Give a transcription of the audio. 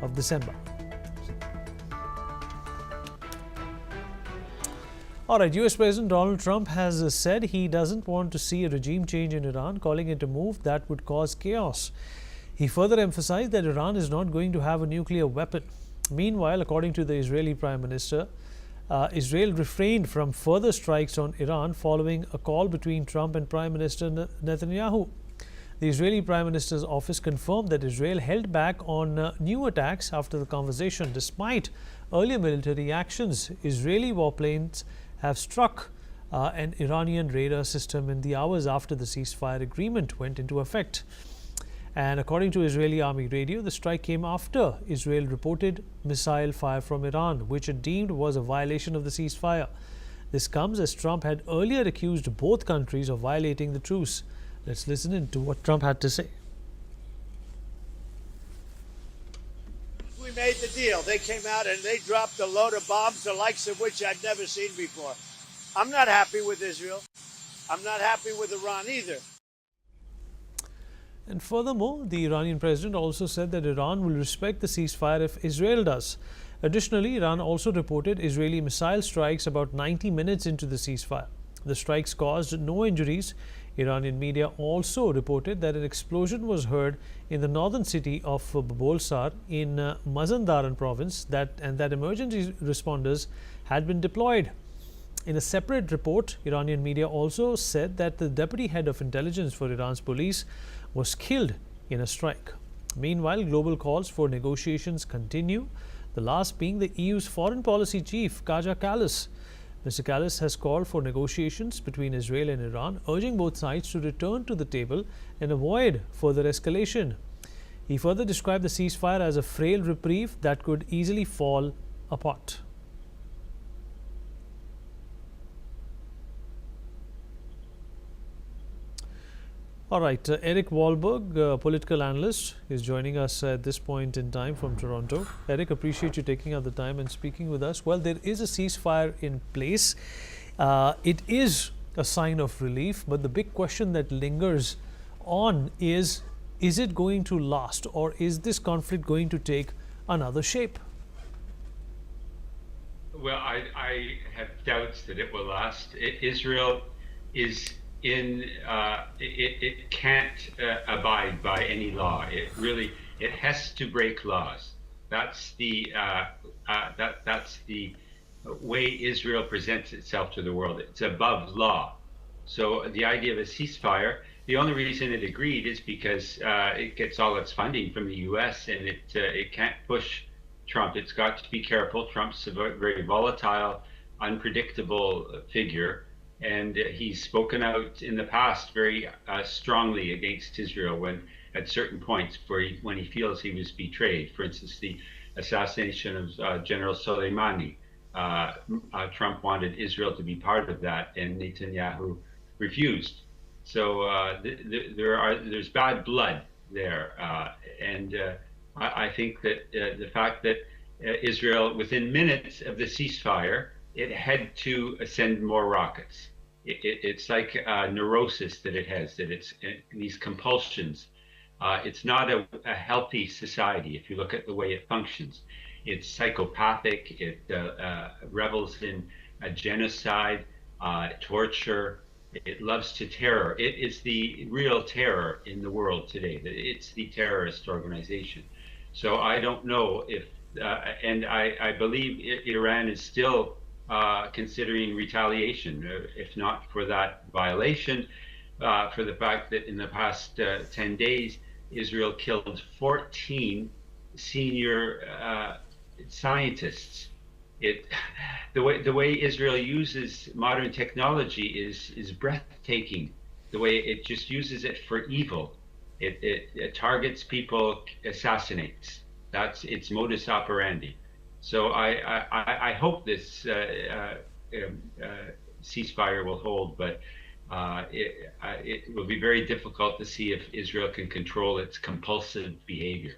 of December. All right, US President Donald Trump has said he doesn't want to see a regime change in Iran, calling it a move that would cause chaos. He further emphasized that Iran is not going to have a nuclear weapon. Meanwhile, according to the Israeli Prime Minister, Israel refrained from further strikes on Iran following a call between Trump and Prime Minister Netanyahu. The Israeli Prime Minister's office confirmed that Israel held back on new attacks after the conversation. Despite earlier military actions, Israeli warplanes have struck an Iranian radar system in the hours after the ceasefire agreement went into effect. And according to Israeli Army radio, the strike came after Israel reported missile fire from Iran, which it deemed was a violation of the ceasefire. This comes as Trump had earlier accused both countries of violating the truce. Let's listen in to what Trump had to say. We made the deal. They came out and they dropped a load of bombs, the likes of which I'd never seen before. I'm not happy with Israel. I'm not happy with Iran either. And furthermore, the Iranian president also said that Iran will respect the ceasefire if Israel does. Additionally, Iran also reported Israeli missile strikes about 90 minutes into the ceasefire. The strikes caused no injuries. Iranian media also reported that an explosion was heard in the northern city of Bolsar in Mazandaran province and that emergency responders had been deployed. In a separate report, Iranian media also said that the deputy head of intelligence for Iran's police was killed in a strike. Meanwhile, global calls for negotiations continue, the last being the EU's foreign policy chief, Kaja Kallas. Mr. Kallas has called for negotiations between Israel and Iran, urging both sides to return to the table and avoid further escalation. He further described the ceasefire as a frail reprieve that could easily fall apart. All right, Eric Wahlberg, political analyst, is joining us at this point in time from Toronto. Eric, appreciate you taking out the time and speaking with us. Well, there is a ceasefire in place. It is a sign of relief, but the big question that lingers on is it going to last, or is this conflict going to take another shape? Well, I have doubts that it will last. Israel is it can't abide by any law. It has to break laws. That's the way Israel presents itself to the world. It's above law. So the idea of a ceasefire, the only reason it agreed is because it gets all its funding from the U.S. and it can't push Trump. It's got to be careful. Trump's a very volatile, unpredictable figure. And he's spoken out in the past very strongly against Israel when, at certain points, when he feels he was betrayed. For instance, the assassination of General Soleimani. Trump wanted Israel to be part of that, and Netanyahu refused. So there's bad blood there, and I think that the fact that Israel, within minutes of the ceasefire, it had to send more rockets. It's like a neurosis that it has, that it's these compulsions. It's not a healthy society if you look at the way it functions. It's psychopathic, it revels in genocide, torture, it loves to terror. It is the real terror in the world today. It's the terrorist organization. So I don't know if, and I believe Iran is still considering retaliation, if not for that violation, for the fact that in the past 10 days, Israel killed 14 senior scientists. The way Israel uses modern technology is breathtaking. The way it just uses it for evil. It targets people, assassinates. That's its modus operandi. So I hope this ceasefire will hold, but it will be very difficult to see if Israel can control its compulsive behavior.